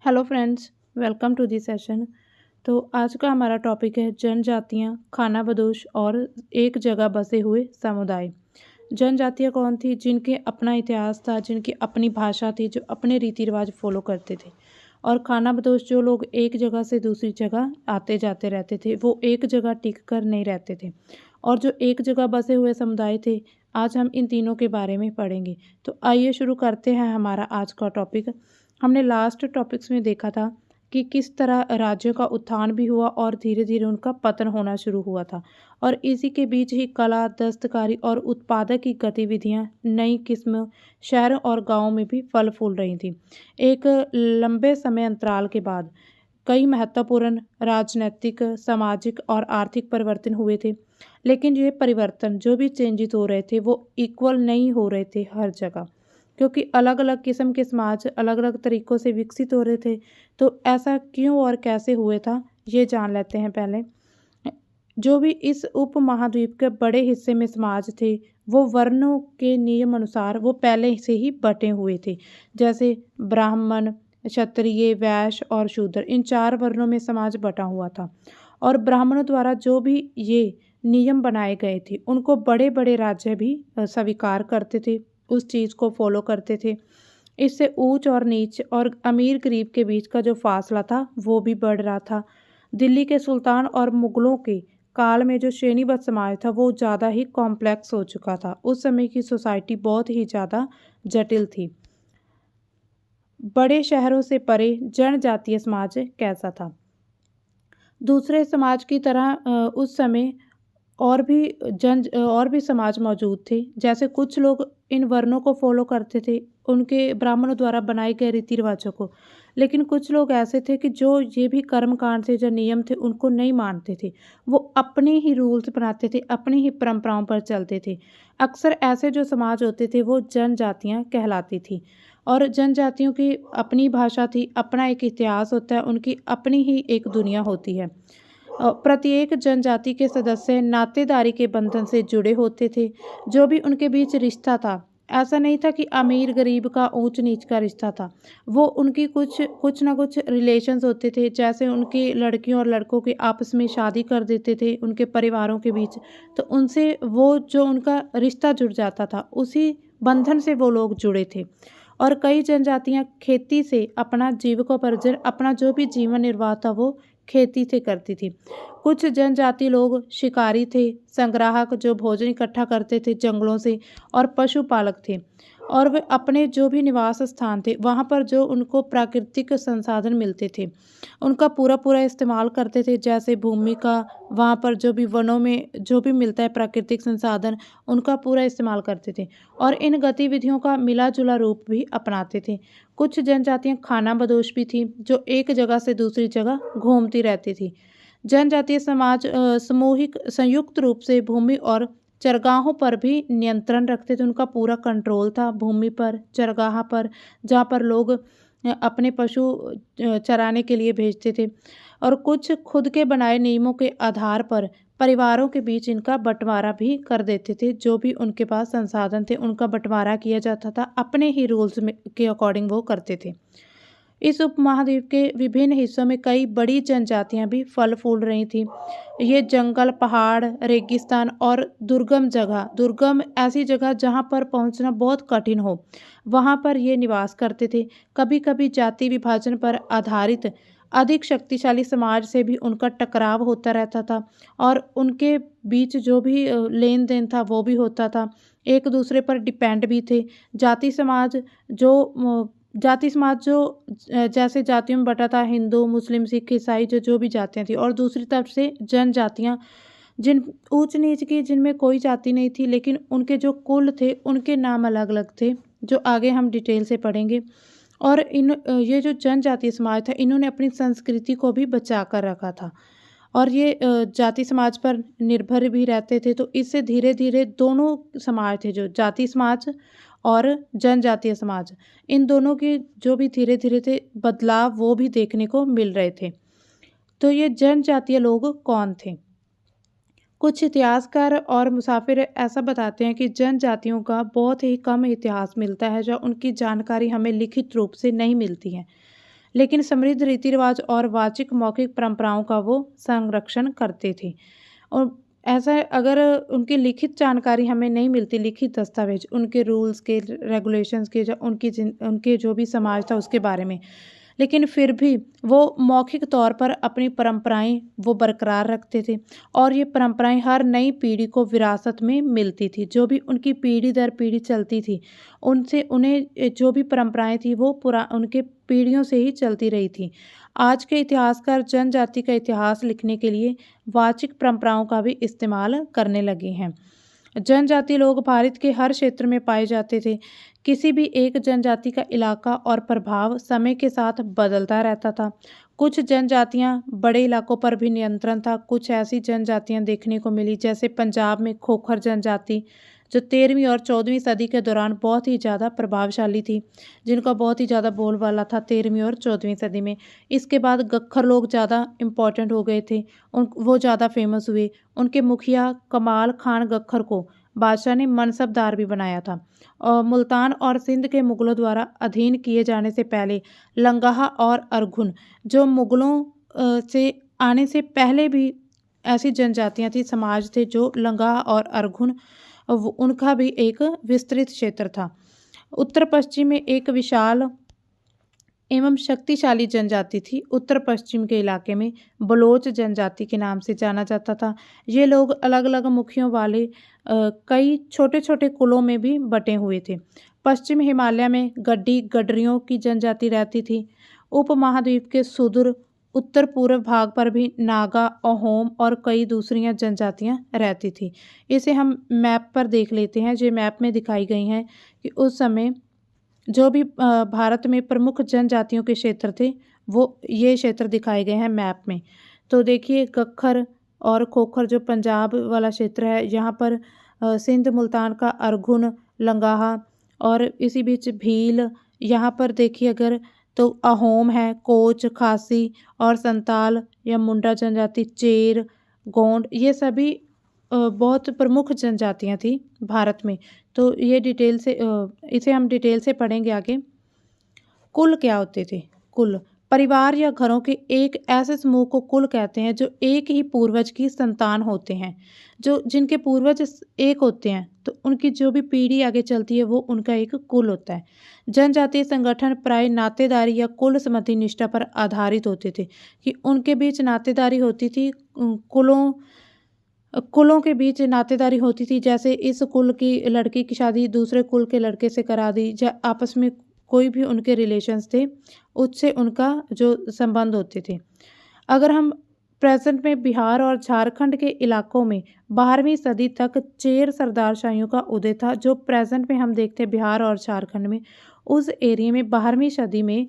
Hello friends, welcome to the session. तो आज का हमारा टॉपिक है जनजातियाँ, खानाबदोश और एक जगह बसे हुए समुदाय। जनजातियाँ कौन थी? जिनके अपना इतिहास था, जिनकी अपनी भाषा थी, जो अपने रीति रिवाज फॉलो करते थे। और खानाबदोश जो लोग एक जगह से दूसरी जगह आते जाते रहते थे, वो एक जगह टिक कर नहीं रहते थे। और जो एक जगह बसे हुए समुदाय थे, आज हम इन तीनों के बारे में पढ़ेंगे। तो आइए शुरू करते हैं हमारा आज का टॉपिक। हमने लास्ट टॉपिक्स में देखा था कि किस तरह राज्यों का उत्थान भी हुआ और धीरे धीरे उनका पतन होना शुरू हुआ था। और इसी के बीच ही कला, दस्तकारी और उत्पादक की गतिविधियां नई किस्म शहरों और गांवों में भी फल फूल रही थी। एक लंबे समय अंतराल के बाद कई महत्वपूर्ण राजनैतिक, सामाजिक और आर्थिक परिवर्तन हुए थे। लेकिन ये परिवर्तन जो भी चेंजेस हो रहे थे वो इक्वल नहीं हो रहे थे हर जगह, क्योंकि अलग अलग किस्म के समाज अलग अलग तरीक़ों से विकसित हो रहे थे। तो ऐसा क्यों और कैसे हुए था, ये जान लेते हैं पहले। जो भी इस उपमहाद्वीप के बड़े हिस्से में समाज थे, वो वर्णों के नियम अनुसार वो पहले से ही बटे हुए थे। जैसे ब्राह्मण, क्षत्रिय, वैश्य और शूद्र, इन 4 वर्णों में समाज बटा हुआ था। और ब्राह्मणों द्वारा जो भी ये नियम बनाए गए थे, उनको बड़े बड़े राज्य भी स्वीकार करते थे, उस चीज़ को फॉलो करते थे। इससे ऊंच और नीच और अमीर गरीब के बीच का जो फासला था वो भी बढ़ रहा था। दिल्ली के सुल्तान और मुगलों के काल में जो श्रेणीबद्ध समाज था वो ज़्यादा ही कॉम्प्लेक्स हो चुका था। उस समय की सोसाइटी बहुत ही ज़्यादा जटिल थी। बड़े शहरों से परे जनजातीय समाज कैसा था? दूसरे समाज की तरह उस समय और भी समाज मौजूद थे। जैसे कुछ लोग इन वर्णों को फॉलो करते थे, उनके ब्राह्मणों द्वारा बनाए गए रीति रिवाजों को। लेकिन कुछ लोग ऐसे थे कि जो ये भी कर्मकांड थे, जो नियम थे, उनको नहीं मानते थे। वो अपने ही रूल्स बनाते थे, अपनी ही परंपराओं पर चलते थे। अक्सर ऐसे जो समाज होते थे वो जनजातियाँ कहलाती थी। और जनजातियों की अपनी भाषा थी, अपना एक इतिहास होता है, उनकी अपनी ही एक दुनिया होती है। प्रत्येक जनजाति के सदस्य नातेदारी के बंधन से जुड़े होते थे। जो भी उनके बीच रिश्ता था, ऐसा नहीं था कि अमीर गरीब का ऊंच नीच का रिश्ता था। वो उनकी कुछ ना कुछ रिलेशंस होते थे। जैसे उनकी लड़कियों और लड़कों के आपस में शादी कर देते थे उनके परिवारों के बीच, तो उनसे वो जो उनका रिश्ता जुड़ जाता था, उसी बंधन से वो लोग जुड़े थे। और कई जनजातियां खेती से अपना जीविकोपार्जन, अपना जो भी जीवन निर्वाह था वो खेती से करती थी। कुछ जनजाति लोग शिकारी थे, संग्राहक जो भोजन इकट्ठा करते थे जंगलों से, और पशुपालक थे। और वे अपने जो भी निवास स्थान थे वहाँ पर जो उनको प्राकृतिक संसाधन मिलते थे, उनका पूरा पूरा इस्तेमाल करते थे। जैसे भूमि का, वहाँ पर जो भी वनों में जो भी मिलता है प्राकृतिक संसाधन, उनका पूरा इस्तेमाल करते थे। और इन गतिविधियों का मिला जुला रूप भी अपनाते थे। कुछ जनजातियाँ खानाबदोश भी थीं, जो एक जगह से दूसरी जगह घूमती रहती थी। जनजातीय समाज सामूहिक संयुक्त रूप से भूमि और चरगाहों पर भी नियंत्रण रखते थे। उनका पूरा कंट्रोल था भूमि पर, चरगाह पर, जहाँ पर लोग अपने पशु चराने के लिए भेजते थे। और कुछ खुद के बनाए नियमों के आधार पर परिवारों के बीच इनका बंटवारा भी कर देते थे। जो भी उनके पास संसाधन थे उनका बंटवारा किया जाता था, अपने ही रूल्स में के अकॉर्डिंग वो करते थे। इस उपमहाद्वीप के विभिन्न हिस्सों में कई बड़ी जनजातियां भी फल फूल रही थीं। ये जंगल, पहाड़, रेगिस्तान और दुर्गम ऐसी जगह जहां पर पहुंचना बहुत कठिन हो, वहां पर ये निवास करते थे। कभी कभी जाति विभाजन पर आधारित अधिक शक्तिशाली समाज से भी उनका टकराव होता रहता था। और उनके बीच जो भी लेन देन था वो भी होता था, एक दूसरे पर डिपेंड भी थे। जाति समाज जाति समाज जो जैसे जातियों में बटा था, हिंदू, मुस्लिम, सिख, ईसाई, जो जो भी जातियाँ थी। और दूसरी तरफ से जनजातियाँ जिन ऊंच नीच की, जिनमें कोई जाति नहीं थी, लेकिन उनके जो कुल थे उनके नाम अलग अलग थे, जो आगे हम डिटेल से पढ़ेंगे। और ये जो जनजातीय समाज था, इन्होंने अपनी संस्कृति को भी बचा कर रखा था। और ये जाति समाज पर निर्भर भी रहते थे। तो इससे धीरे धीरे दोनों समाज थे, जो जाति समाज और जनजातीय समाज, इन दोनों के जो भी धीरे धीरे थे बदलाव वो भी देखने को मिल रहे थे। तो ये जनजातीय लोग कौन थे? कुछ इतिहासकार और मुसाफिर ऐसा बताते हैं कि जनजातियों का बहुत ही कम इतिहास मिलता है, जो उनकी जानकारी हमें लिखित रूप से नहीं मिलती है। लेकिन समृद्ध रीति रिवाज और वाचिक मौखिक परंपराओं का वो संरक्षण करते थे। और ऐसा अगर उनकी लिखित जानकारी हमें नहीं मिलती, लिखित दस्तावेज उनके रूल्स के, रेगुलेशंस के, उनके जो भी समाज था उसके बारे में, लेकिन फिर भी वो मौखिक तौर पर अपनी परंपराएं वो बरकरार रखते थे और ये परंपराएं हर नई पीढ़ी को विरासत में मिलती थी। जो भी उनकी पीढ़ी दर पीढ़ी चलती थी, उनसे उन्हें जो भी परंपराएं थी वो उनके पीढ़ियों से ही चलती रही थी। आज के इतिहासकार जनजाति का इतिहास लिखने के लिए वाचिक परंपराओं का भी इस्तेमाल करने लगे हैं। जनजाति लोग भारत के हर क्षेत्र में पाए जाते थे। किसी भी एक जनजाति का इलाका और प्रभाव समय के साथ बदलता रहता था। कुछ जनजातियां बड़े इलाकों पर भी नियंत्रण था। कुछ ऐसी जनजातियां देखने को मिली जैसे पंजाब में खोखर जनजाति, जो 13वीं और 14वीं सदी के दौरान बहुत ही ज़्यादा प्रभावशाली थी, जिनका बहुत ही ज़्यादा बोलबाला था 13वीं और 14वीं सदी में। इसके बाद गख्खर लोग ज़्यादा इम्पोर्टेंट हो गए थे, वो ज़्यादा फेमस हुए। उनके मुखिया कमाल खान गख्खर को बादशाह ने मनसबदार भी बनाया था। और मुल्तान और सिंध के मुग़लों द्वारा अधीन किए जाने से पहले लंगाहा और अरघुन, जो मुग़लों से आने से पहले भी ऐसी जनजातियां थी, समाज थे, जो लंगाहा और अरघुन, उनका भी एक विस्तृत क्षेत्र था। उत्तर पश्चिम में एक विशाल एवं शक्तिशाली जनजाति थी। उत्तर पश्चिम के इलाके में बलोच जनजाति के नाम से जाना जाता था। ये लोग अलग अलग मुखियों वाले कई छोटे छोटे कुलों में भी बटे हुए थे। पश्चिम हिमालय में गड्डी गडरियों की जनजाति रहती थी। उपमहाद्वीप के सुदूर उत्तर पूर्व भाग पर भी नागा, अहोम और कई दूसरी जनजातियां रहती थी। इसे हम मैप पर देख लेते हैं, जो मैप में दिखाई गई हैं कि उस समय जो भी भारत में प्रमुख जनजातियों के क्षेत्र थे, वो ये क्षेत्र दिखाए गए हैं मैप में। तो देखिए, गख्खर और खोखर जो पंजाब वाला क्षेत्र है, यहाँ पर सिंध मुल्तान का अरघुन, लंगाहा और इसी बीच भील। यहाँ पर देखिए अगर तो अहोम है, कोच, खासी और संताल या मुंडा जनजाति, चेर, गोंड, ये सभी बहुत प्रमुख जनजातियाँ थी भारत में। तो ये डिटेल से इसे हम डिटेल से पढ़ेंगे आगे। कुल क्या होते थे? कुल परिवार या घरों के एक ऐसे समूह को कुल कहते हैं जो एक ही पूर्वज की संतान होते हैं। जो जिनके पूर्वज एक होते हैं तो उनकी जो भी पीढ़ी आगे चलती है वो उनका एक कुल होता है। जनजातीय संगठन प्राय नातेदारी या कुल संबंधी निष्ठा पर आधारित होते थे कि उनके बीच नातेदारी होती थी। कुलों के बीच नातेदारी होती थी, जैसे इस कुल की लड़की की शादी दूसरे कुल के लड़के से करा दी, या आपस में कोई भी उनके रिलेशंस थे उससे उनका जो संबंध होते थे। अगर हम प्रेजेंट में बिहार और झारखंड के इलाकों में 12वीं सदी तक चेर सरदारशाहियों का उदय था। जो प्रेजेंट में हम देखते हैं बिहार और झारखंड में, उस एरिया में 12वीं सदी में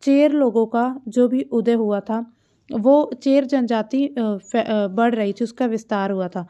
चेर लोगों का जो भी उदय हुआ था, वो चेर जनजाति बढ़ रही थी, उसका विस्तार हुआ था।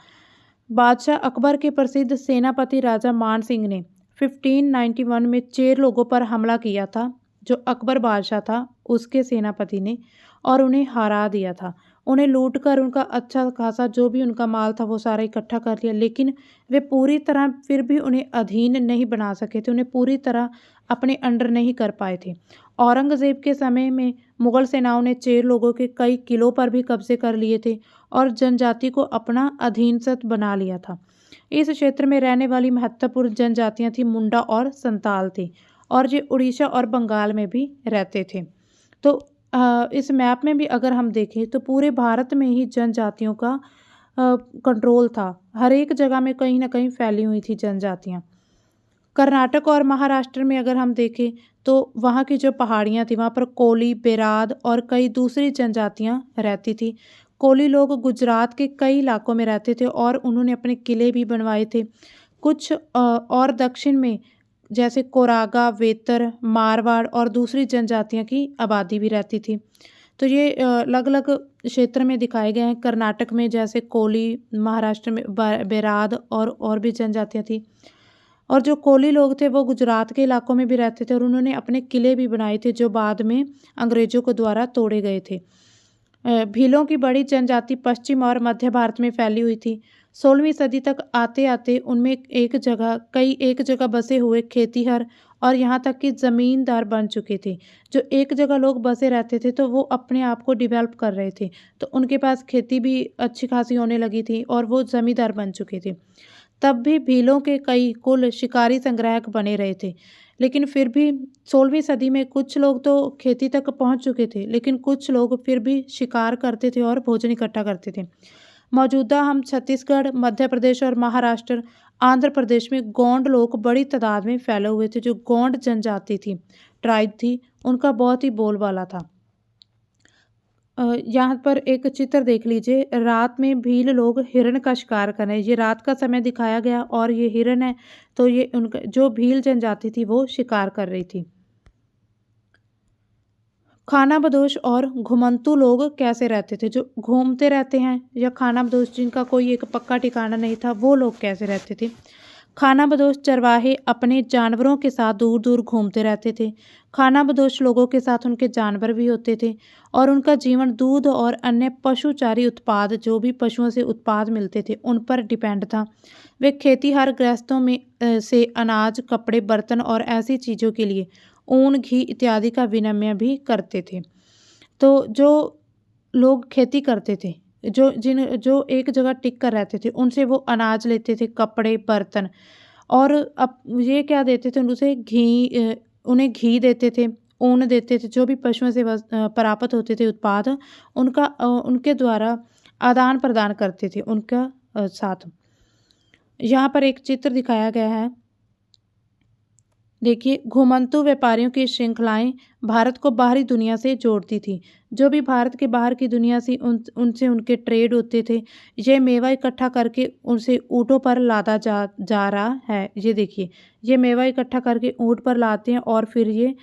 बादशाह अकबर के प्रसिद्ध सेनापति राजा मान सिंह ने 1591 में चेर लोगों पर हमला किया था। जो अकबर बादशाह था उसके सेनापति ने, और उन्हें हरा दिया था। उन्हें लूट कर उनका अच्छा खासा जो भी उनका माल था वो सारा इकट्ठा कर लिया, लेकिन वे पूरी तरह फिर भी उन्हें अधीन नहीं बना सके थे, उन्हें पूरी तरह अपने अंडर नहीं कर पाए थे। औरंगज़ेब के समय में मुग़ल सेनाओं ने चेर लोगों के कई किलों पर भी कब्जे कर लिए थे और जनजाति को अपना अधीनस्थ बना लिया था। इस क्षेत्र में रहने वाली महत्वपूर्ण जनजातियां थी मुंडा और संताल थी, और ये उड़ीसा और बंगाल में भी रहते थे। तो इस मैप में भी अगर हम देखें तो पूरे भारत में ही जनजातियों का कंट्रोल था। हर एक जगह में कहीं ना कहीं फैली हुई थी जनजातियाँ। कर्नाटक और महाराष्ट्र में अगर हम देखें तो वहाँ की जो पहाड़ियाँ थी वहाँ पर कोली, बेराद और कई दूसरी जनजातियाँ रहती थी। कोली लोग गुजरात के कई इलाकों में रहते थे और उन्होंने अपने किले भी बनवाए थे। कुछ और दक्षिण में जैसे कोरागा, वेतर, मारवाड़ और दूसरी जनजातियों की आबादी भी रहती थी। तो ये अलग अलग क्षेत्र में दिखाए गए हैं। कर्नाटक में जैसे कोली, महाराष्ट्र में बेराद और भी जनजातियाँ थी। और जो कोली लोग थे वो गुजरात के इलाकों में भी रहते थे और उन्होंने अपने किले भी बनाए थे जो बाद में अंग्रेज़ों के द्वारा तोड़े गए थे। भीलों की बड़ी जनजाति पश्चिम और मध्य भारत में फैली हुई थी। 16वीं सदी तक आते आते उनमें एक जगह बसे हुए खेतिहर और यहाँ तक कि ज़मींदार बन चुके थे। जो एक जगह लोग बसे रहते थे तो वो अपने आप को डेवलप कर रहे थे, तो उनके पास खेती भी अच्छी खासी होने लगी थी और वो ज़मींदार बन चुके थे। तब भी भीलों के कई कुल शिकारी संग्राहक बने रहे थे, लेकिन फिर भी 16वीं सदी में कुछ लोग तो खेती तक पहुंच चुके थे, लेकिन कुछ लोग फिर भी शिकार करते थे और भोजन इकट्ठा करते थे। मौजूदा हम छत्तीसगढ़, मध्य प्रदेश और महाराष्ट्र, आंध्र प्रदेश में गोंड लोग बड़ी तादाद में फैले हुए थे। जो गोंड जनजाति थी, ट्राइब थी, उनका बहुत ही बोलबाला था। यहाँ पर एक चित्र देख लीजिए, रात में भील लोग हिरण का शिकार कर रहे हैं। ये रात का समय दिखाया गया और ये हिरण है, तो ये उनका जो भील जनजाति थी वो शिकार कर रही थी। खानाबदोश और घुमंतू लोग कैसे रहते थे? जो घूमते रहते हैं या खानाबदोश जिनका कोई एक पक्का ठिकाना नहीं था, वो लोग कैसे रहते थे? खानाबदोश चरवाहे अपने जानवरों के साथ दूर दूर घूमते रहते थे। खानाबदोश लोगों के साथ उनके जानवर भी होते थे और उनका जीवन दूध और अन्य पशुचारी उत्पाद, जो भी पशुओं से उत्पाद मिलते थे, उन पर डिपेंड था। वे खेतीहर गृहस्थों में से अनाज, कपड़े, बर्तन और ऐसी चीज़ों के लिए ऊन, घी इत्यादि का विनिमय भी करते थे। तो जो लोग खेती करते थे, जो एक जगह टिक कर रहते थे, उनसे वो अनाज लेते थे, कपड़े, बर्तन, और अब ये क्या देते थे उसे उन्हें घी देते थे, ऊन देते थे, जो भी पशुओं से प्राप्त होते थे उत्पाद, उनके द्वारा आदान प्रदान करते थे उनका साथ। यहाँ पर एक चित्र दिखाया गया है, देखिए, घुमंतू व्यापारियों की श्रृंखलाएं भारत को बाहरी दुनिया से जोड़ती थी। जो भी भारत के बाहर की दुनिया से उनसे उनके ट्रेड होते थे, ये मेवा इकट्ठा करके उनसे ऊँटों पर लादा जा रहा है। ये देखिए, ये मेवा इकट्ठा करके ऊँट पर लाते हैं और फिर ये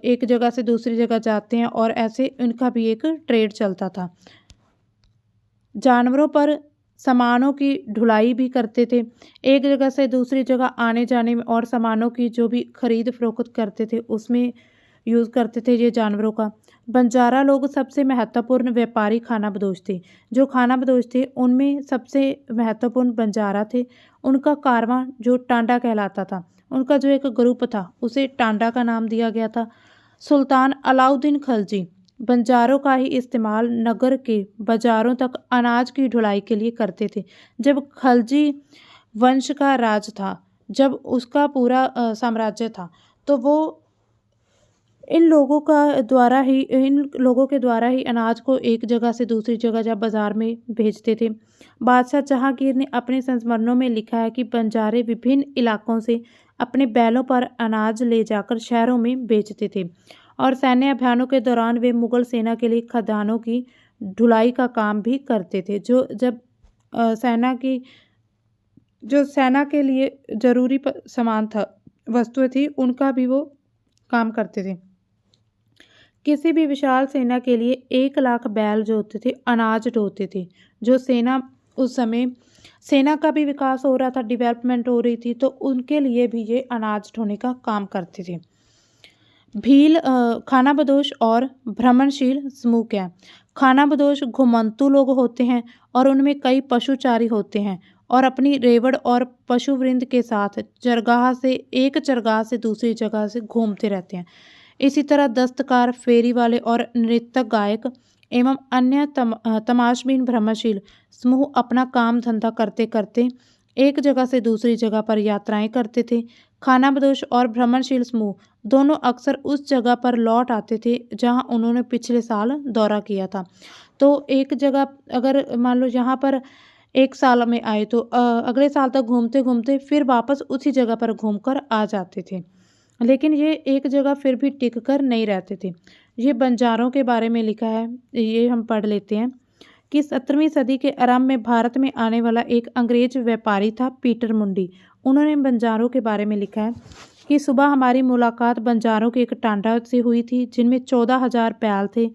एक जगह से दूसरी जगह जाते हैं और ऐसे इनका भी एक ट्रेड चलता था। जानवरों पर सामानों की ढुलाई भी करते थे। एक जगह से दूसरी जगह आने जाने में और सामानों की जो भी खरीद फरोख्त करते थे, उसमें यूज़ करते थे ये जानवरों का। बंजारा लोग सबसे महत्वपूर्ण व्यापारी खानाबदोश थे। जो खानाबदोश थे, उनमें सबसे महत्वपूर्ण बंजारा थे। उनका कारवां जो टांडा कहलाता था, उनका जो एक ग्रुप था, उसे टांडा का नाम दिया गया था। सुल्तान अलाउद्दीन खिलजी बंजारों का ही इस्तेमाल नगर के बाजारों तक अनाज की ढुलाई के लिए करते थे। जब खिलजी वंश का राज था, जब उसका पूरा साम्राज्य था, तो वो इन लोगों के द्वारा ही अनाज को एक जगह से दूसरी जगह या बाजार में भेजते थे। बादशाह जहांगीर ने अपने संस्मरणों में लिखा है कि बंजारे विभिन्न इलाकों से अपने बैलों पर अनाज ले जाकर शहरों में बेचते थे और सैन्य अभियानों के दौरान वे मुगल सेना के लिए खदानों की ढुलाई का काम भी करते थे। जो सेना के लिए जरूरी सामान था, वस्तुएं थी, उनका भी वो काम करते थे। किसी भी विशाल सेना के लिए 1 लाख बैल जो होते थे, अनाज ढोते थे। जो सेना, उस समय सेना का भी विकास हो रहा था, डेवलपमेंट हो रही थी, तो उनके लिए भी ये अनाज ढोने का काम करते थे। भील, खानाबदोश और भ्रमणशील समूह क्या? खानाबदोश घुमंतू लोग होते हैं और उनमें कई पशुचारी होते हैं और अपनी रेवड़ और पशुवृंद के साथ एक चरगाह से दूसरी जगह से घूमते रहते हैं। इसी तरह दस्तकार, फेरी वाले और नृत्यक, गायक एवं अन्य तमाशबीन भ्रमणशील समूह अपना काम धंधा करते करते एक जगह से दूसरी जगह पर यात्राएं करते थे। खानाबदोश और भ्रमणशील समूह दोनों अक्सर उस जगह पर लौट आते थे जहां उन्होंने पिछले साल दौरा किया था। तो एक जगह अगर मान लो यहाँ पर 1 साल में आए, तो अगले साल तक घूमते घूमते फिर वापस उसी जगह पर घूमकर आ जाते थे, लेकिन ये एक जगह फिर भी टिक कर नहीं रहते थे। ये बंजारों के बारे में लिखा है, ये हम पढ़ लेते हैं कि 17वीं सदी के आरंभ में भारत में आने वाला एक अंग्रेज व्यापारी था, पीटर मुंडी। उन्होंने बंजारों के बारे में लिखा है कि सुबह हमारी मुलाकात बंजारों के एक टांडा से हुई थी, जिनमें 14,000 बैल थे।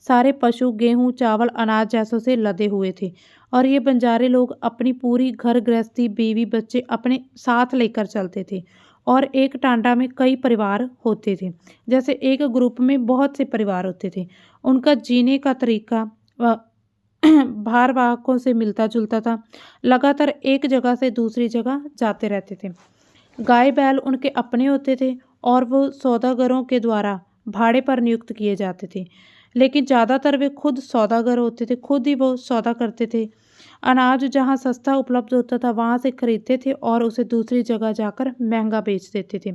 सारे पशु गेहूं, चावल, अनाज जैसों से लदे हुए थे और ये बंजारे लोग अपनी पूरी घर गृहस्थी, बीवी, बच्चे अपने साथ लेकर चलते थे और एक टांडा में कई परिवार होते थे। जैसे एक ग्रुप में बहुत से परिवार होते थे। उनका जीने का तरीका भारवाहकों से मिलता जुलता था। लगातार एक जगह से दूसरी जगह जाते रहते थे। गाय बैल उनके अपने होते थे और वो सौदागरों के द्वारा भाड़े पर नियुक्त किए जाते थे। लेकिन ज़्यादातर वे खुद सौदागर होते थे, खुद ही वो सौदा करते थे। अनाज जहाँ सस्ता उपलब्ध होता था वहाँ से खरीदते थे और उसे दूसरी जगह जाकर महंगा बेच देते थे।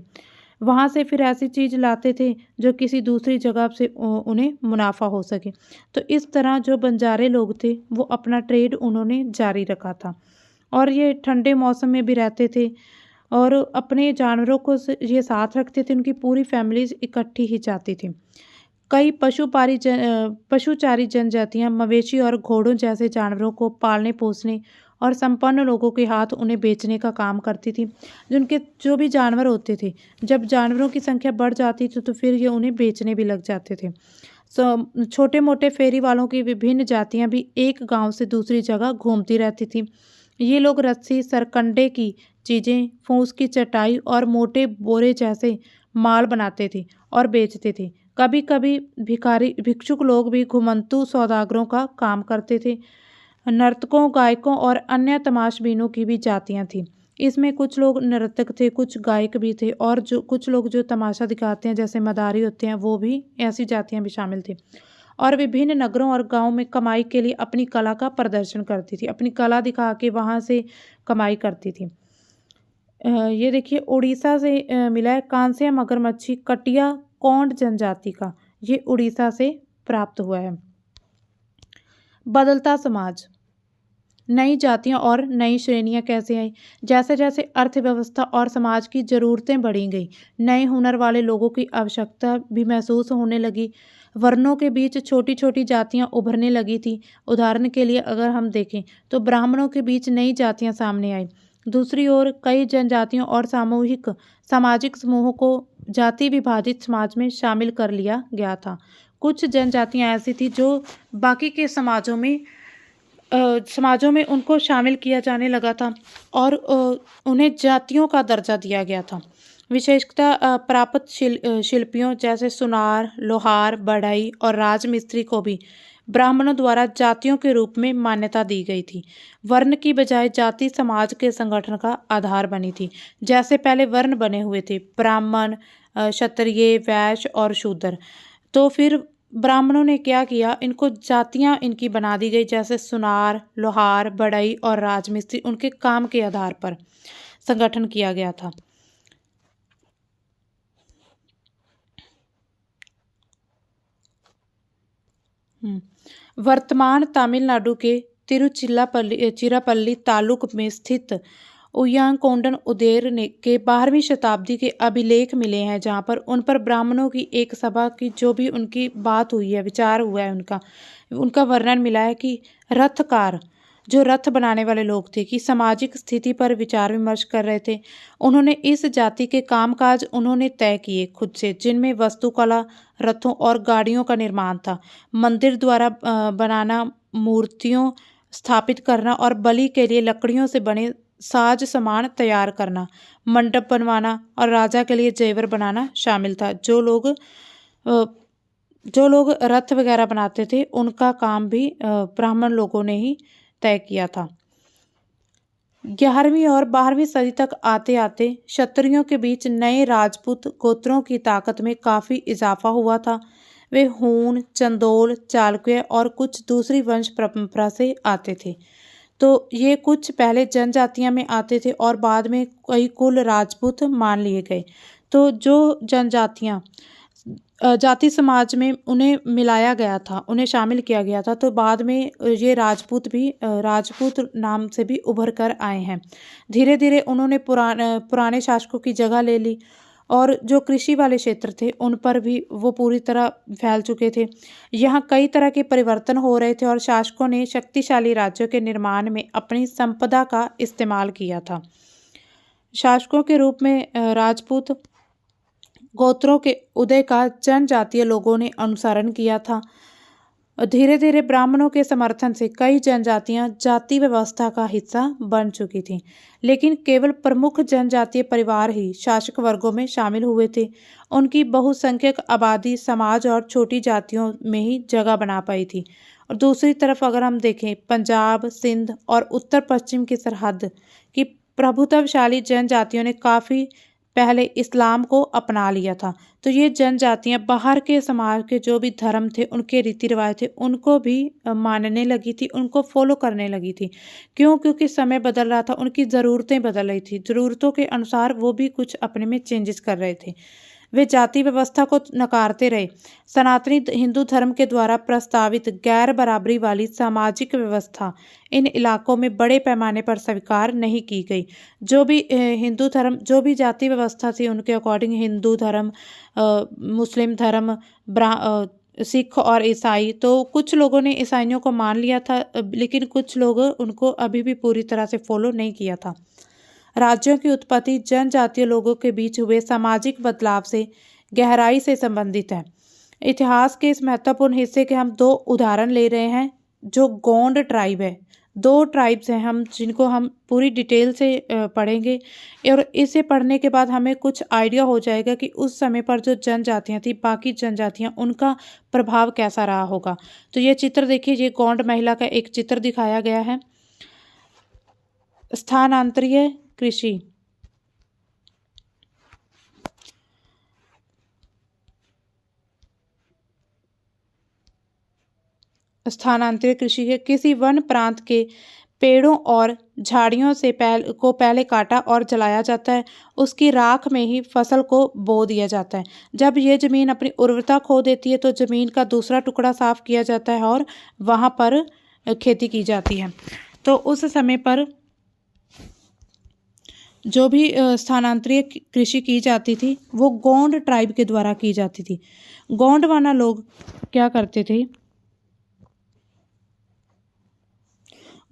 वहाँ से फिर ऐसी चीज़ लाते थे जो किसी दूसरी जगह से उन्हें मुनाफा हो सके। तो इस तरह जो बंजारे लोग थे वो अपना ट्रेड उन्होंने जारी रखा था और ये ठंडे मौसम में भी रहते थे और अपने जानवरों को ये साथ रखते थे। उनकी पूरी फैमिलीज इकट्ठी ही जाती थी। कई पशुचारी जनजातियां मवेशी और घोड़ों जैसे जानवरों को पालने पोसने और संपन्न लोगों के हाथ उन्हें बेचने का काम करती थी। जिनके जो भी जानवर होते थे, जब जानवरों की संख्या बढ़ जाती थी तो फिर ये उन्हें बेचने भी लग जाते थे। छोटे मोटे फेरी वालों की विभिन्न जातियां भी एक गांव से दूसरी जगह घूमती रहती थी। ये लोग रस्सी, सरकंडे की चीज़ें, फूस की चटाई और मोटे बोरे जैसे माल बनाते थे और बेचते थे। कभी कभी भिक्षुक लोग भी घुमंतू सौदागरों का काम करते थे। नर्तकों, गायकों और अन्य तमाशबीनों की भी जातियां थीं। इसमें कुछ लोग नर्तक थे, कुछ गायक भी थे और जो कुछ लोग जो तमाशा दिखाते हैं जैसे मदारी होते हैं वो भी, ऐसी जातियां भी शामिल थी। और विभिन्न नगरों और गांवों में कमाई के लिए अपनी कला का प्रदर्शन करती थी, अपनी कला दिखा के वहाँ से कमाई करती थी। ये देखिए उड़ीसा से मिला है कांस्य मगरमच्छी कटिया कोंड जनजाति का, ये उड़ीसा से प्राप्त हुआ है। बदलता समाज, नई जातियां और नई श्रेणियां कैसे आई? जैसे जैसे अर्थव्यवस्था और समाज की ज़रूरतें बढ़ी गई, नए हुनर वाले लोगों की आवश्यकता भी महसूस होने लगी। वर्णों के बीच छोटी छोटी जातियां उभरने लगी थी। उदाहरण के लिए अगर हम देखें तो ब्राह्मणों के बीच नई जातियां सामने आई। दूसरी ओर कई जनजातियों और सामाजिक समूहों को जाति विभाजित समाज में शामिल कर लिया गया था। कुछ जनजातियां ऐसी थी जो बाकी के समाजों में उनको शामिल किया जाने लगा था और उन्हें जातियों का दर्जा दिया गया था। विशेषता प्राप्त शिल्पियों जैसे सुनार, लोहार, बढ़ई और राजमिस्त्री को भी ब्राह्मणों द्वारा जातियों के रूप में मान्यता दी गई थी। वर्ण की बजाय जाति समाज के संगठन का आधार बनी थी। जैसे पहले वर्ण बने हुए थे ब्राह्मण, क्षत्रिय, वैश्य और शूद्र, तो फिर ब्राह्मणों ने क्या किया, इनको जातियां इनकी बना दी गई। जैसे सुनार, लोहार, बढ़ई और राजमिस्त्री, उनके काम के आधार पर संगठन किया गया था। वर्तमान तमिलनाडु के चिरापल्ली तालुक में स्थित उय्यांकोंडन उदेर के 12वीं शताब्दी के अभिलेख मिले हैं, जहाँ पर उन पर ब्राह्मणों की एक सभा की जो भी उनकी बात हुई है, विचार हुआ है, उनका वर्णन मिला है कि रथकार, जो रथ बनाने वाले लोग थे, कि सामाजिक स्थिति पर विचार विमर्श कर रहे थे। उन्होंने इस जाति के कामकाज उन्होंने तय किए खुद से, जिनमें वस्तुकला, रथों और गाड़ियों का निर्माण था, मंदिर द्वारा बनाना, मूर्तियों स्थापित करना और बलि के लिए लकड़ियों से बने साज सामान तैयार करना, मंडप बनवाना और राजा के लिए जेवर बनाना शामिल था। जो लोग रथ वगैरह बनाते थे उनका काम भी ब्राह्मण लोगों ने ही तय किया था। 11वीं और 12वीं सदी तक आते आते क्षत्रियों के बीच नए राजपूत गोत्रों की ताकत में काफ़ी इजाफा हुआ था। वे हूण, चंदोल, चालुक्य और कुछ दूसरी वंश परंपरा से आते थे। तो ये कुछ पहले जनजातियां में आते थे और बाद में कई कुल राजपूत मान लिए गए। तो जो जनजातियां जाति समाज में उन्हें मिलाया गया था, उन्हें शामिल किया गया था, तो बाद में ये राजपूत नाम से भी उभर कर आए हैं। धीरे धीरे उन्होंने पुराने शासकों की जगह ले ली और जो कृषि वाले क्षेत्र थे उन पर भी वो पूरी तरह फैल चुके थे। यहाँ कई तरह के परिवर्तन हो रहे थे और शासकों ने शक्तिशाली राज्यों के निर्माण में अपनी संपदा का इस्तेमाल किया था। शासकों के रूप में राजपूत गोत्रों के उदय का जनजातीय लोगों ने अनुसरण किया था। धीरे धीरे ब्राह्मणों के समर्थन से कई जनजातियां जाति व्यवस्था का हिस्सा बन चुकी थीं, लेकिन केवल प्रमुख जनजातीय परिवार ही शासक वर्गों में शामिल हुए थे। उनकी बहुसंख्यक आबादी समाज और छोटी जातियों में ही जगह बना पाई थी। और दूसरी तरफ अगर हम देखें, पंजाब, सिंध और उत्तर पश्चिम की सरहद की प्रभुत्वशाली जनजातियों ने काफ़ी पहले इस्लाम को अपना लिया था। तो ये जनजातियाँ बाहर के समाज के जो भी धर्म थे, उनके रीति रिवाज थे, उनको भी मानने लगी थी, उनको फॉलो करने लगी थी। क्यों? क्योंकि समय बदल रहा था, उनकी ज़रूरतें बदल रही थी, ज़रूरतों के अनुसार वो भी कुछ अपने में चेंजेस कर रहे थे। वे जाति व्यवस्था को नकारते रहे। सनातनी हिंदू धर्म के द्वारा प्रस्तावित गैर बराबरी वाली सामाजिक व्यवस्था इन इलाकों में बड़े पैमाने पर स्वीकार नहीं की गई। जो भी हिंदू धर्म, जो भी जाति व्यवस्था थी, उनके अकॉर्डिंग हिंदू धर्म, मुस्लिम धर्म, सिख और ईसाई, तो कुछ लोगों ने ईसाइयों को मान लिया था, लेकिन कुछ लोग उनको अभी भी पूरी तरह से फॉलो नहीं किया था। राज्यों की उत्पत्ति जनजातीय लोगों के बीच हुए सामाजिक बदलाव से गहराई से संबंधित है। इतिहास के इस महत्वपूर्ण हिस्से के हम 2 उदाहरण ले रहे हैं, जो गोंड ट्राइब है। 2 ट्राइब्स हैं हम, जिनको हम पूरी डिटेल से पढ़ेंगे, और इसे पढ़ने के बाद हमें कुछ आइडिया हो जाएगा कि उस समय पर जो जनजातियाँ थी, बाकी जनजातियाँ, उनका प्रभाव कैसा रहा होगा। तो ये चित्र देखिए, ये गोंड महिला का एक चित्र दिखाया गया है। स्थानांतरीय कृषि। स्थानांतरित कृषि है, किसी वन प्रांत के पेड़ों और झाड़ियों से पहले काटा और जलाया जाता है। उसकी राख में ही फसल को बो दिया जाता है। जब ये ज़मीन अपनी उर्वरता खो देती है तो ज़मीन का दूसरा टुकड़ा साफ किया जाता है और वहाँ पर खेती की जाती है। तो उस समय पर जो भी स्थानांतरीय कृषि की जाती थी, वो गोंड ट्राइब के द्वारा की जाती थी। गोंडवाना लोग क्या करते थे?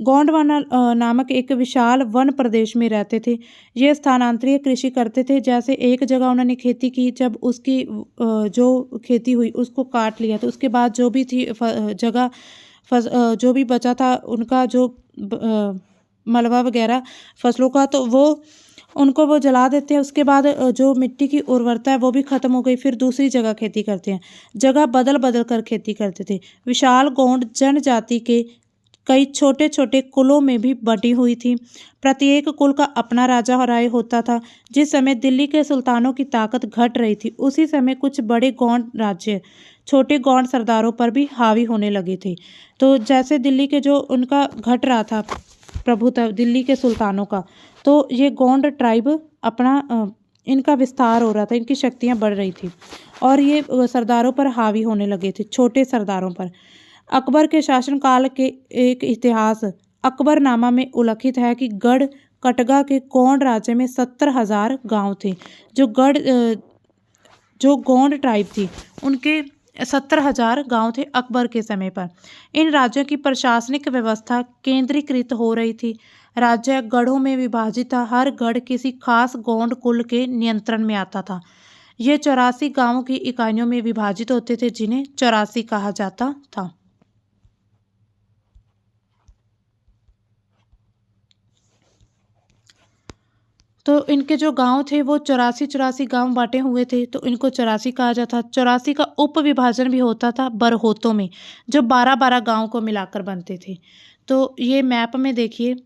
गोंडवाना नामक एक विशाल वन प्रदेश में रहते थे। ये स्थानांतरीय कृषि करते थे। जैसे एक जगह उन्होंने खेती की, जब उसकी जो खेती हुई उसको काट लिया, तो उसके बाद जो भी थी जगह जो भी बचा था उनका, जो मलबा वगैरह फसलों का, तो वो जला देते हैं। उसके बाद जो मिट्टी की उर्वरता है वो भी ख़त्म हो गई। फिर दूसरी जगह खेती करते हैं। जगह बदल बदल कर खेती करते थे। विशाल गोंड जनजाति के कई छोटे छोटे कुलों में भी बटी हुई थी। प्रत्येक कुल का अपना राजा और राय होता था। जिस समय दिल्ली के सुल्तानों की ताकत घट रही थी, उसी समय कुछ बड़े गौंड राज्य छोटे गौंड सरदारों पर भी हावी होने लगे थे। तो जैसे दिल्ली के जो उनका घट रहा था प्रभुत्व दिल्ली के सुल्तानों का, तो ये गोंड ट्राइब अपना इनका विस्तार हो रहा था, इनकी शक्तियाँ बढ़ रही थी और ये सरदारों पर हावी होने लगे थे, छोटे सरदारों पर। अकबर के शासनकाल के एक इतिहास अकबरनामा में उल्लिखित है कि गढ़ कटगा के गोंड राज्य में 70,000 गांव थे। जो गोंड ट्राइब थी, उनके 70,000 गांव थे अकबर के समय पर। इन राज्यों की प्रशासनिक व्यवस्था केंद्रीकृत हो रही थी। राज्य गढ़ों में विभाजित था। हर गढ़ किसी खास गोंड कुल के नियंत्रण में आता था। ये 84 गांवों की इकाइयों में विभाजित होते थे, जिन्हें 84 कहा जाता था। तो इनके जो गांव थे वो 84 गांव बांटे हुए थे, तो इनको 84 कहा जाता। 84 का उप विभाजन भी होता था बरहोतों में, जो 12-12 गांव को मिलाकर बनते थे। तो ये मैप में देखिए,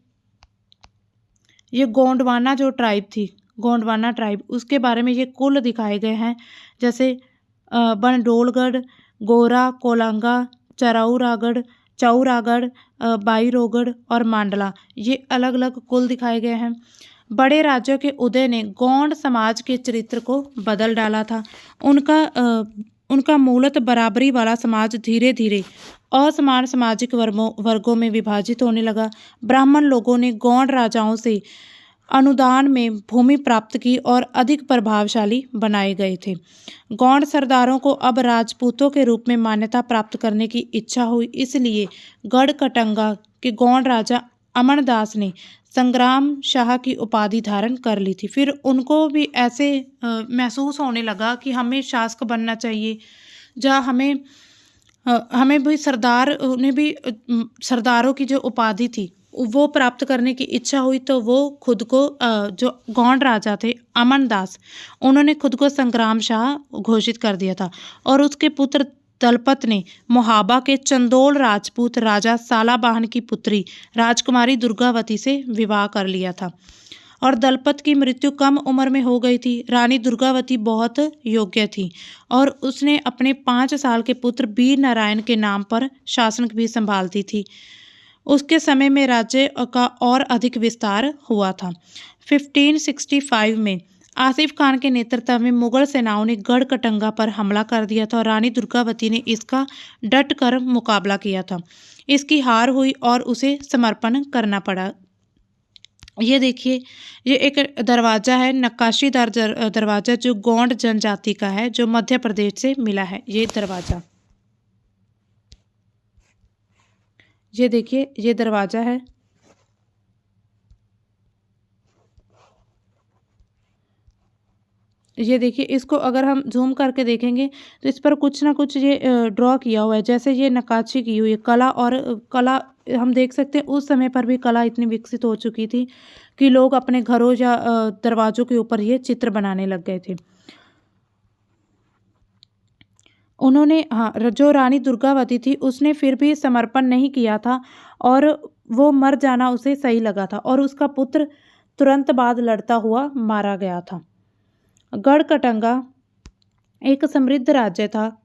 ये गोंडवाना जो ट्राइब थी, गोंडवाना ट्राइब, उसके बारे में ये कुल दिखाए गए हैं। जैसे बनडोलगढ़, गोरा, कोलांगा, चौरागढ़, बाईरोगढ़ और मांडला, ये अलग अलग कुल दिखाए गए हैं। बड़े राज्यों के उदय ने गौंड समाज के चरित्र को बदल डाला था। उनका मूलतः बराबरी वाला समाज धीरे धीरे असमान सामाजिक वर्गों में विभाजित होने लगा। ब्राह्मण लोगों ने गौंड राजाओं से अनुदान में भूमि प्राप्त की और अधिक प्रभावशाली बनाए गए थे। गौंड सरदारों को अब राजपूतों के रूप में मान्यता प्राप्त करने की इच्छा हुई, इसलिए गढ़कटंगा के गौंड राजा अमरदास ने संग्राम शाह की उपाधि धारण कर ली थी। फिर उनको भी ऐसे महसूस होने लगा कि हमें शासक बनना चाहिए, जहाँ हमें भी उन्हें भी सरदारों की जो उपाधि थी वो प्राप्त करने की इच्छा हुई। तो वो खुद को जो गौंड राजा थे अमरदास, उन्होंने खुद को संग्राम शाह घोषित कर दिया था और उसके पुत्र दलपत ने मोहाबा के चंदोल राजपूत राजा सालाबाहन की पुत्री राजकुमारी दुर्गावती से विवाह कर लिया था। और दलपत की मृत्यु कम उम्र में हो गई थी। रानी दुर्गावती बहुत योग्य थी और उसने अपने 5 साल के पुत्र वीर नारायण के नाम पर शासन भी संभालती थी। उसके समय में राज्य का और अधिक विस्तार हुआ था। 1565 में आसिफ खान के नेतृत्व में मुगल सेनाओं ने गढ़कटंगा पर हमला कर दिया था और रानी दुर्गावती ने इसका डट कर मुकाबला किया था। इसकी हार हुई और उसे समर्पण करना पड़ा। ये देखिए, ये एक दरवाज़ा है, नक्काशीदार दरवाज़ा जो गोंड जनजाति का है, जो मध्य प्रदेश से मिला है। ये दरवाज़ा, ये देखिए, ये दरवाज़ा है। ये देखिए, इसको अगर हम जूम करके देखेंगे तो इस पर कुछ ना कुछ ये ड्रॉ किया हुआ है, जैसे ये नक्काशी की हुई है। कला और कला हम देख सकते हैं, उस समय पर भी कला इतनी विकसित हो चुकी थी कि लोग अपने घरों या दरवाज़ों के ऊपर ये चित्र बनाने लग गए थे। उन्होंने, हाँ, जो रानी दुर्गावती थी उसने फिर भी समर्पण नहीं किया था और वो मर जाना उसे सही लगा था और उसका पुत्र तुरंत बाद लड़ता हुआ मारा गया था। गढ़कटंगा एक समृद्ध राज्य था।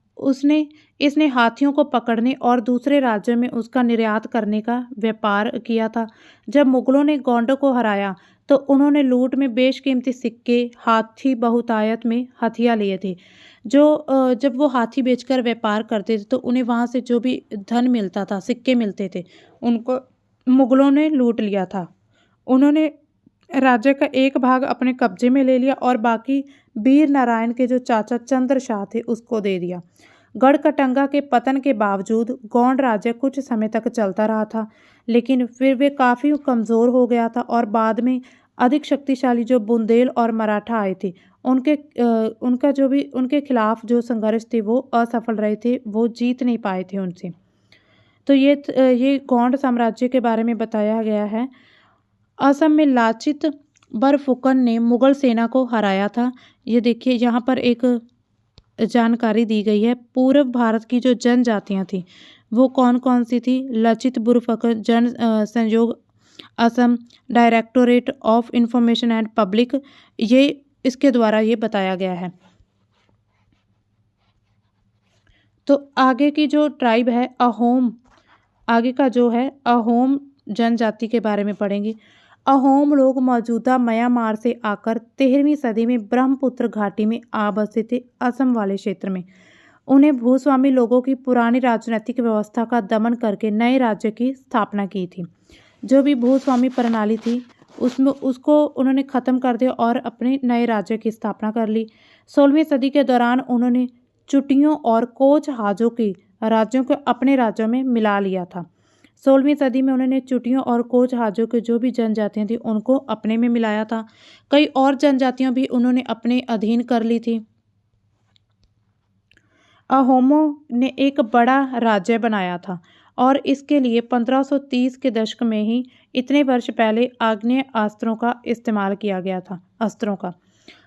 इसने हाथियों को पकड़ने और दूसरे राज्यों में उसका निर्यात करने का व्यापार किया था। जब मुगलों ने गोंडों को हराया तो उन्होंने लूट में बेशकीमती सिक्के, हाथी बहुतायत में हथिया लिए थे। जब वो हाथी बेचकर व्यापार करते थे तो उन्हें वहाँ से जो भी धन मिलता था, सिक्के मिलते थे, उनको मुगलों ने लूट लिया था। उन्होंने राज्य का एक भाग अपने कब्जे में ले लिया और बाकी वीर नारायण के जो चाचा चंद्र शाह थे उसको दे दिया। गढ़कटंगा के पतन के बावजूद गोंड राज्य कुछ समय तक चलता रहा था, लेकिन फिर वे काफ़ी कमज़ोर हो गया था और बाद में अधिक शक्तिशाली जो बुंदेल और मराठा आए थे उनके खिलाफ जो संघर्ष थे वो असफल रहे थे, वो जीत नहीं पाए थे उनसे। तो ये गोंड साम्राज्य के बारे में बताया गया है। असम में लाचित बरफुकन ने मुगल सेना को हराया था। ये देखिए, यहाँ पर एक जानकारी दी गई है। पूर्व भारत की जो जनजातियाँ थी वो कौन कौन सी थी? लचित बरफुकन, जन संयोग Assam, directorate of information and public, ये इसके द्वारा ये बताया गया है। तो आगे की जो ट्राइब है अहोम, आगे का जो है अहोम जनजाति के बारे में पढ़ेंगे। अहोम लोग मौजूदा म्यांमार से आकर 13वीं सदी में ब्रह्मपुत्र घाटी में आ बसे थे, असम वाले क्षेत्र में। उन्हें भूस्वामी लोगों की पुरानी राजनीतिक व्यवस्था का दमन करके नए राज्य की स्थापना की थी। जो भी भूस्वामी प्रणाली थी उसको उन्होंने ख़त्म कर दिया और अपने नए राज्य की स्थापना कर ली। 16वीं सदी के दौरान उन्होंने चुटियों और कोच हाजों की राज्यों को अपने राज्यों में मिला लिया था। 16वीं सदी में उन्होंने चुटियों और कोच हाजों के जो भी जनजातियाँ थी उनको अपने में मिलाया था। कई और जनजातियाँ भी उन्होंने अपने अधीन कर ली थी। अहोमों ने एक बड़ा राज्य बनाया था और इसके लिए 1530 के दशक में ही इतने वर्ष पहले आग्नेय अस्त्रों का इस्तेमाल किया गया था।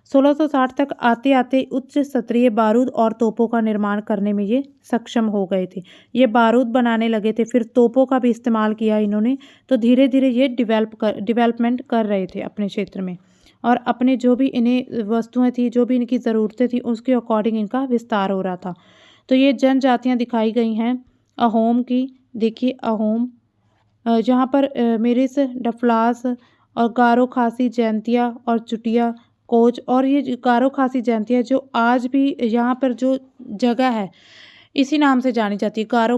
1660 तक आते आते उच्च स्तरीय बारूद और तोपों का निर्माण करने में ये सक्षम हो गए थे। ये बारूद बनाने लगे थे, फिर तोपों का भी इस्तेमाल किया इन्होंने, तो धीरे धीरे ये डेवलपमेंट कर रहे थे अपने क्षेत्र में और अपने जो भी इन्हें वस्तुएं थी, जो भी इनकी ज़रूरतें थी, उसके अकॉर्डिंग इनका विस्तार हो रहा था। तो ये जनजातियाँ दिखाई गई हैं अहोम की। देखिए अहोम, जहाँ पर मिरिस, डफलास और गारो खासी जयंतिया और चुटिया, कोच, और ये गारो खासी जयंतिया जो आज भी यहाँ पर जो जगह है इसी नाम से जानी जाती है, गारो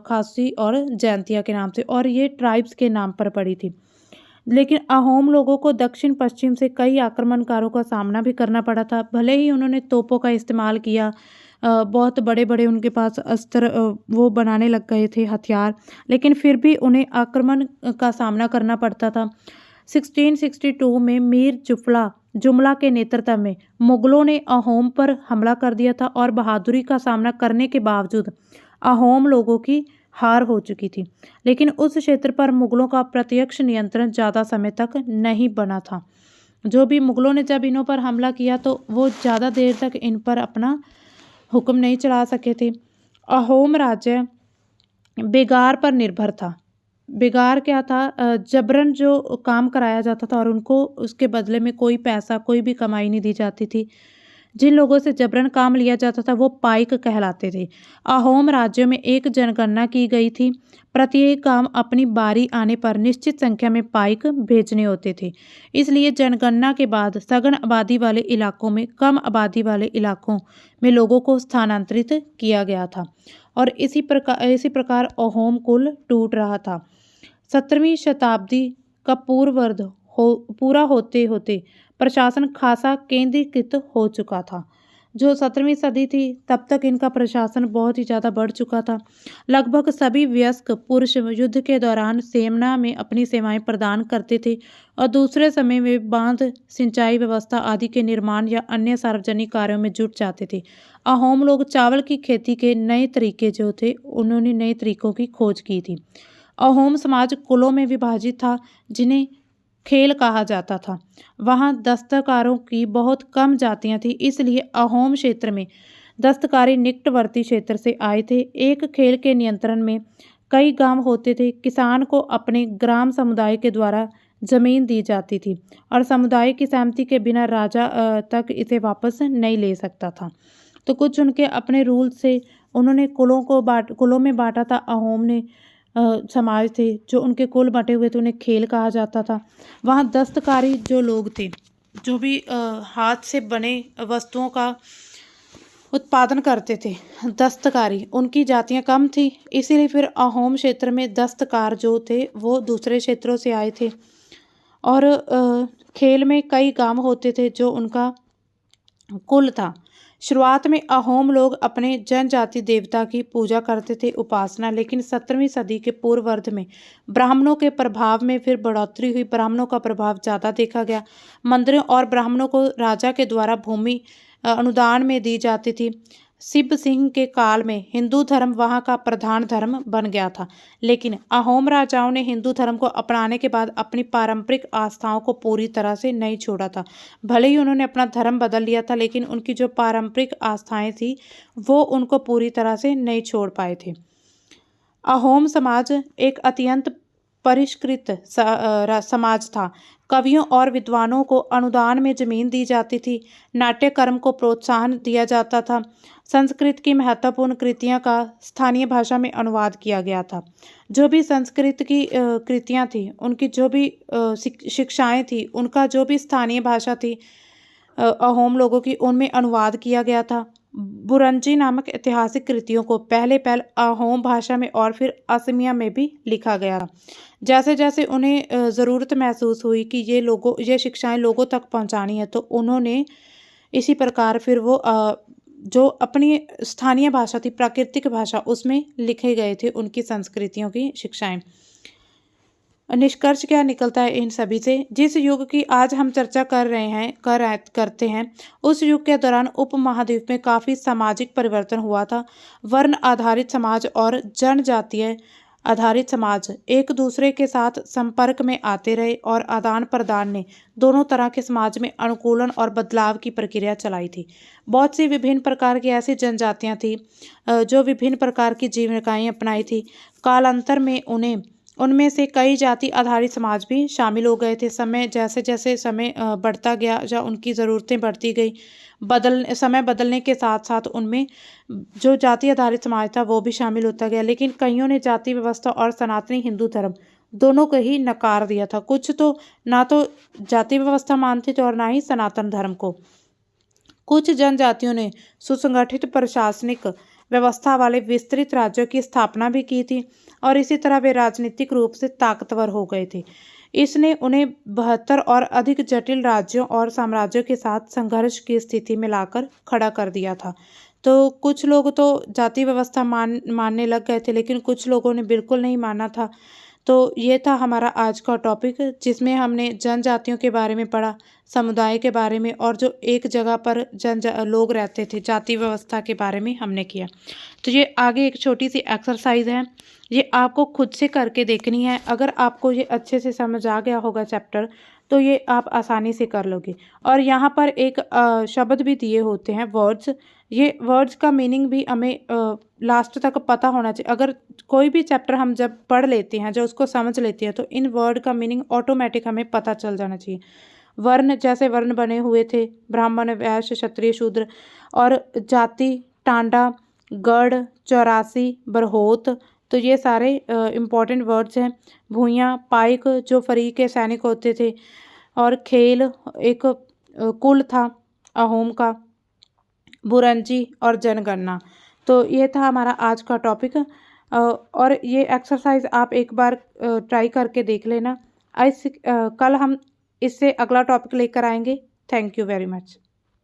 खासी और जयंतिया के नाम से, और ये ट्राइब्स के नाम पर पड़ी थी। लेकिन अहोम लोगों को दक्षिण पश्चिम से कई आक्रमणकारों का सामना भी करना पड़ा था। भले ही उन्होंने तोपों का इस्तेमाल किया, बहुत बड़े बड़े उनके पास अस्त्र वो बनाने लग गए थे, हथियार, लेकिन फिर भी उन्हें आक्रमण का सामना करना पड़ता था। 1662 में मीर जुमला के नेतृत्व में मुगलों ने अहोम पर हमला कर दिया था और बहादुरी का सामना करने के बावजूद अहोम लोगों की हार हो चुकी थी। लेकिन उस क्षेत्र पर मुगलों का प्रत्यक्ष नियंत्रण ज़्यादा समय तक नहीं बना था। जो भी मुगलों ने जब इन्हों पर हमला किया तो वो ज़्यादा देर तक इन पर अपना हुक्म नहीं चला सके थे। अहोम राज्य बेगार पर निर्भर था। बिगाड़ क्या था, जबरन जो काम कराया जाता था और उनको उसके बदले में कोई पैसा, कोई भी कमाई नहीं दी जाती थी। जिन लोगों से जबरन काम लिया जाता था वो पाइक कहलाते थे। अहोम राज्यों में एक जनगणना की गई थी। प्रत्येक गांव अपनी बारी आने पर निश्चित संख्या में पाइक भेजने होते थे। इसलिए जनगणना के बाद सघन आबादी वाले इलाकों में कम आबादी वाले इलाकों में लोगों को स्थानांतरित किया गया था और इसी प्रकार अहोम कुल टूट रहा था। 17वीं शताब्दी का पूरा होते होते प्रशासन खासा केंद्रीकृत हो चुका था। जो 17वीं सदी थी तब तक इनका प्रशासन बहुत ही ज़्यादा बढ़ चुका था। लगभग सभी वयस्क पुरुष युद्ध के दौरान सेना में अपनी सेवाएं प्रदान करते थे और दूसरे समय में बांध, सिंचाई व्यवस्था आदि के निर्माण या अन्य सार्वजनिक कार्यों में जुट जाते थे। अहोम लोग चावल की खेती के नए तरीके जो थे, उन्होंने नए तरीकों की खोज की थी। अहोम समाज कुलों में विभाजित था जिन्हें खेल कहा जाता था। वहाँ दस्तकारों की बहुत कम जातियाँ थीं, इसलिए अहोम क्षेत्र में दस्तकारी निकटवर्ती क्षेत्र से आए थे। एक खेल के नियंत्रण में कई गांव होते थे। किसान को अपने ग्राम समुदाय के द्वारा जमीन दी जाती थी और समुदाय की सहमति के बिना राजा तक इसे वापस नहीं ले सकता था। तो कुछ उनके अपने रूल से उन्होंने कुलों में बांटा था। अहोम ने समाज थे जो उनके कुल बटे हुए थे, उन्हें खेल कहा जाता था। वहाँ दस्तकारी जो लोग थे, जो भी हाथ से बने वस्तुओं का उत्पादन करते थे, दस्तकारी, उनकी जातियाँ कम थी। इसीलिए फिर अहोम क्षेत्र में दस्तकार जो थे वो दूसरे क्षेत्रों से आए थे और खेल में कई गांव होते थे जो उनका कुल था। शुरुआत में अहोम लोग अपने जनजाति देवता की पूजा करते थे, उपासना, लेकिन 17वीं सदी के पूर्वार्ध में ब्राह्मणों के प्रभाव में फिर बढ़ोतरी हुई। ब्राह्मणों का प्रभाव ज़्यादा देखा गया। मंदिरों और ब्राह्मणों को राजा के द्वारा भूमि अनुदान में दी जाती थी। शिव सिंह के काल में हिंदू धर्म वहाँ का प्रधान धर्म बन गया था, लेकिन अहोम राजाओं ने हिंदू धर्म को अपनाने के बाद अपनी पारंपरिक आस्थाओं को पूरी तरह से नहीं छोड़ा था। भले ही उन्होंने अपना धर्म बदल लिया था, लेकिन उनकी जो पारंपरिक आस्थाएं थी वो उनको पूरी तरह से नहीं छोड़ पाए थे। अहोम समाज एक अत्यंत परिष्कृत समाज था। कवियों और विद्वानों को अनुदान में जमीन दी जाती थी। नाट्यकर्म को प्रोत्साहन दिया जाता था। संस्कृत की महत्वपूर्ण कृतियां का स्थानीय भाषा में अनुवाद किया गया था। जो भी संस्कृत की कृतियां थी, उनकी जो भी शिक्षाएं थी, उनका जो भी स्थानीय भाषा थी अहोम लोगों की, उनमें अनुवाद किया गया था। बुरंजी नामक ऐतिहासिक कृतियों को पहले अहोम भाषा में और फिर असमिया में भी लिखा गया था। जैसे जैसे उन्हें ज़रूरत महसूस हुई कि ये शिक्षाएं लोगों तक पहुंचानी है, तो उन्होंने इसी प्रकार फिर वो जो अपनी स्थानीय भाषा थी, प्राकृतिक भाषा, उसमें लिखे गए थे उनकी संस्कृतियों की शिक्षाएं। निष्कर्ष क्या निकलता है इन सभी से? जिस युग की आज हम चर्चा करते हैं, उस युग के दौरान उपमहाद्वीप में काफ़ी सामाजिक परिवर्तन हुआ था। वर्ण आधारित समाज और जनजातीय आधारित समाज एक दूसरे के साथ संपर्क में आते रहे और आदान प्रदान ने दोनों तरह के समाज में अनुकूलन और बदलाव की प्रक्रिया चलाई थी। बहुत सी विभिन्न प्रकार की ऐसी जनजातियाँ थी जो विभिन्न प्रकार की जीविकाएं अपनाई थी। कालांतर में उनमें से कई जाति आधारित समाज भी शामिल हो गए थे। जैसे जैसे समय बढ़ता गया या उनकी ज़रूरतें बढ़ती गई, समय बदलने के साथ साथ उनमें जो जाति आधारित समाज था वो भी शामिल होता गया। लेकिन कईयों ने जाति व्यवस्था और सनातनी हिंदू धर्म दोनों को ही नकार दिया था। कुछ तो ना तो जाति व्यवस्था मानते थे और ना ही सनातन धर्म को। कुछ जनजातियों ने सुसंगठित प्रशासनिक व्यवस्था वाले विस्तृत राज्यों की स्थापना भी की थी और इसी तरह वे राजनीतिक रूप से ताकतवर हो गए थे। इसने उन्हें 72 और अधिक जटिल राज्यों और साम्राज्यों के साथ संघर्ष की स्थिति में लाकर खड़ा कर दिया था। तो कुछ लोग तो जाति व्यवस्था मानने लग गए थे, लेकिन कुछ लोगों ने बिल्कुल नहीं माना था। तो ये था हमारा आज का टॉपिक, जिसमें हमने जनजातियों के बारे में पढ़ा, समुदाय के बारे में, और जो एक जगह पर लोग रहते थे, जाति व्यवस्था के बारे में हमने किया। तो ये आगे एक छोटी सी एक्सरसाइज है, ये आपको खुद से करके देखनी है। अगर आपको ये अच्छे से समझ आ गया होगा चैप्टर, तो तो ये आप आसानी से कर लोगे। और यहाँ पर एक शब्द भी दिए होते हैं, वर्ड्स। ये वर्ड्स का मीनिंग भी हमें लास्ट तक पता होना चाहिए। अगर कोई भी चैप्टर हम जब पढ़ लेते हैं, जो उसको समझ लेते हैं, तो इन वर्ड का मीनिंग ऑटोमेटिक हमें पता चल जाना चाहिए। वर्ण, जैसे वर्ण बने हुए थे, ब्राह्मण, वैश्य, क्षत्रिय, शूद्र। और जाति, टांडा, गढ़, चौरासी, बरहोत, तो ये सारे इम्पॉर्टेंट वर्ड्स हैं। भूइयाँ, पाइक, जो फरीक के सैनिक होते थे। और खेल, एक कुल था अहोम का। बुरंजी और जनगणना। तो ये था हमारा आज का टॉपिक। और ये एक्सरसाइज आप एक बार ट्राई करके देख लेना। कल हम इससे अगला टॉपिक लेकर आएंगे। Thank you very much.